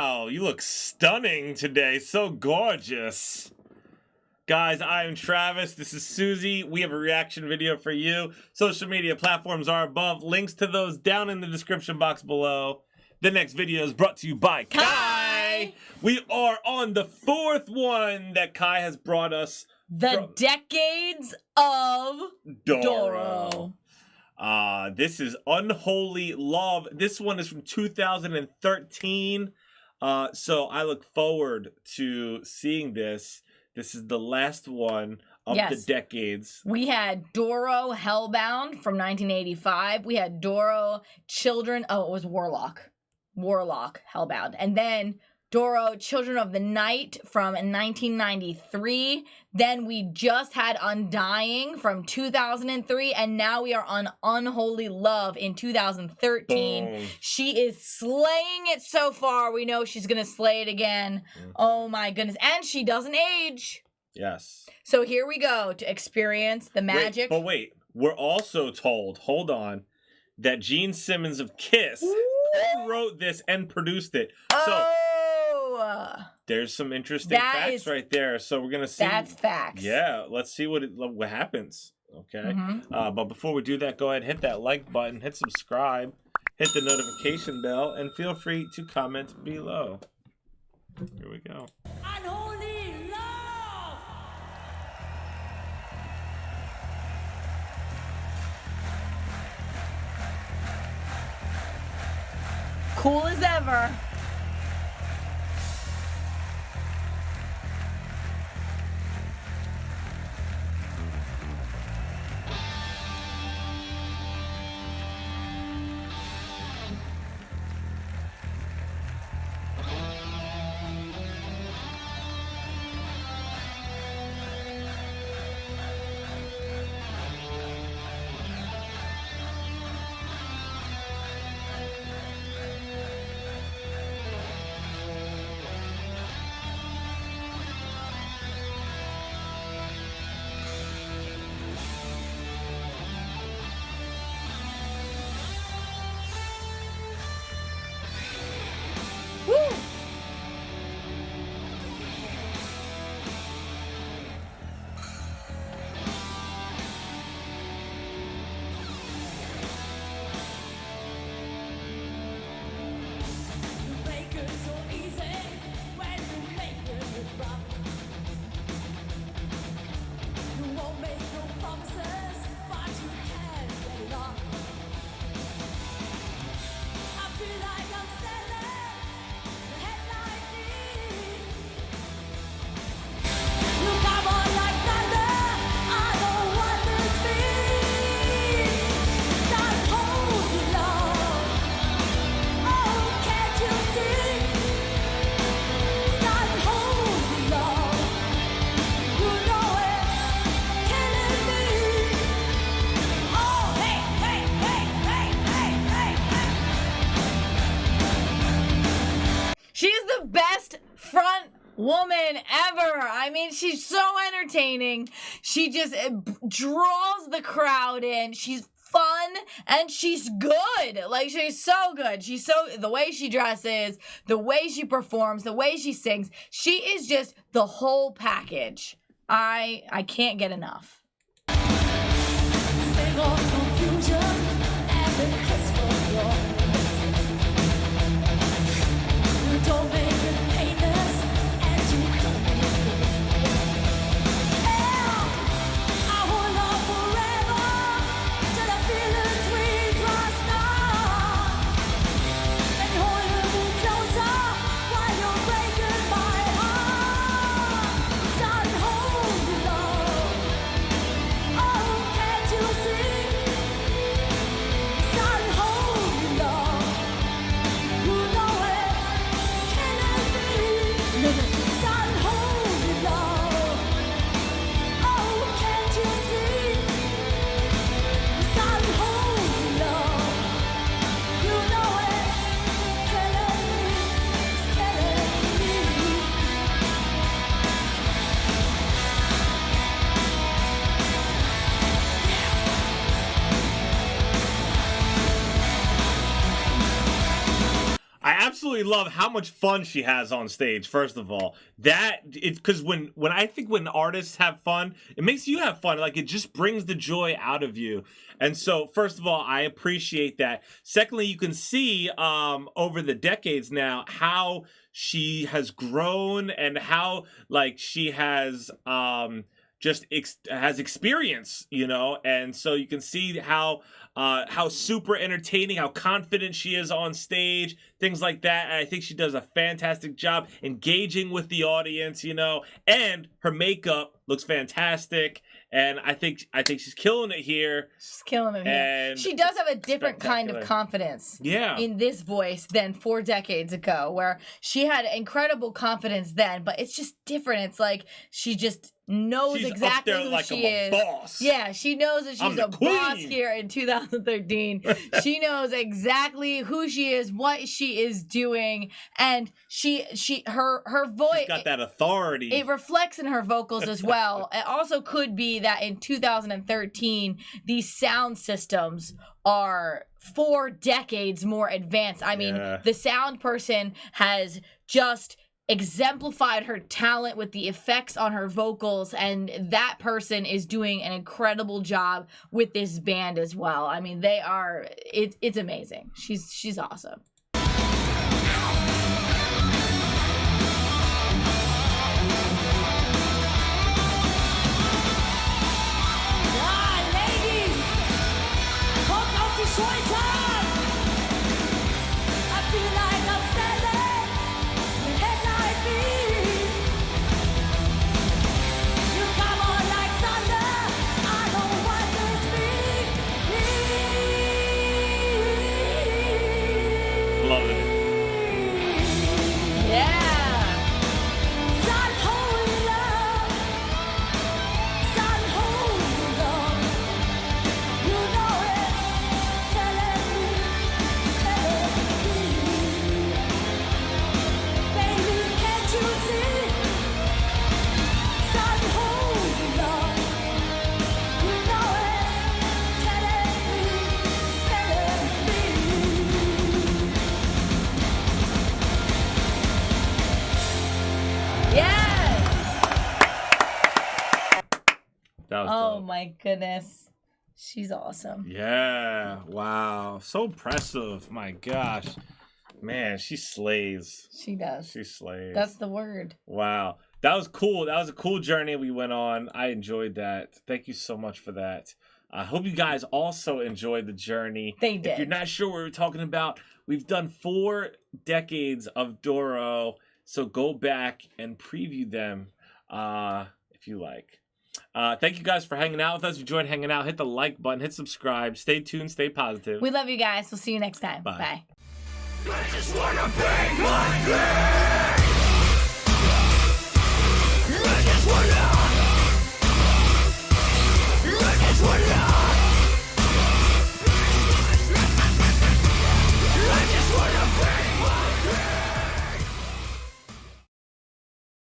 Wow, you look stunning today. So gorgeous. Guys, I am Travis. This is Susie. We have a reaction video for you. Social media platforms are above. Links to those down in the description box below. The next video is brought to you by Kai. We are on the fourth one that Kai has brought us. The Decades of Doro. This is Unholy Love. This one is from 2013. So I look forward to seeing this. This is the last one of the decades. We had Doro Hellbound from 1985. We had Doro Children. Oh, it was Warlock. Warlock Hellbound. And then Doro Children of the Night from 1993. Then we just had Undying from 2003. And now we are on Unholy Love in 2013. Boom. She is slaying it so far. We know she's going to slay it again. Mm-hmm. Oh my goodness. And she doesn't age. Yes. So here we go to experience the magic. Wait. We're also told, hold on, that Gene Simmons of Kiss wrote this and produced it. So there's some interesting facts right there. So we're gonna see. That's facts. Yeah, let's see what happens. Okay. But before we do that, go ahead, hit that like button, hit subscribe, hit the notification bell, and feel free to comment below. Here we go. Unholy love. Cool as ever. Front woman ever. I mean, she's so entertaining. She just draws the crowd in. She's fun and she's good. Like, she's so good. She's so, the way she dresses, the way she performs, the way she sings, she is just the whole package. I can't get enough. Unholy absolutely love how much fun she has on stage. First of all, that it's because when I think when artists have fun, it makes you have fun. Like, it just brings the joy out of you. And so, first of all, I appreciate that. Secondly, you can see over the decades now how she has grown and how like she has has experience, you know, and so you can see how super entertaining, how confident she is on stage, things like that. And I think she does a fantastic job engaging with the audience, you know, and her makeup looks fantastic. And I think she's killing it here. She's killing it here. And she does have a different kind of confidence in this voice than 4 decades ago, where she had incredible confidence then, but it's just different. It's like she just knows exactly who like she is. Boss. Yeah, she knows that she's a boss here in 2013. She knows exactly who she is, what she is doing, and her voice. She's got that authority. It reflects in her vocals as well. It also could be that in 2013, these sound systems are 4 decades more advanced. I mean, the sound person has just exemplified her talent with the effects on her vocals, and that person is doing an incredible job with this band as well. I mean, it's amazing. She's awesome. Love it. Oh my goodness. She's awesome. Yeah. Wow. So impressive. My gosh. Man, she slays. She does. She slays. That's the word. Wow. That was cool. That was a cool journey we went on. I enjoyed that. Thank you so much for that. I hope you guys also enjoyed the journey. They did. If you're not sure what we're talking about, we've done 4 decades of Doro. So go back and preview them if you like. Thank you guys for hanging out with us. If you enjoyed hanging out, hit the like button, hit subscribe. Stay tuned, stay positive. We love you guys. We'll see you next time. Bye. Bye. I just wanna bang my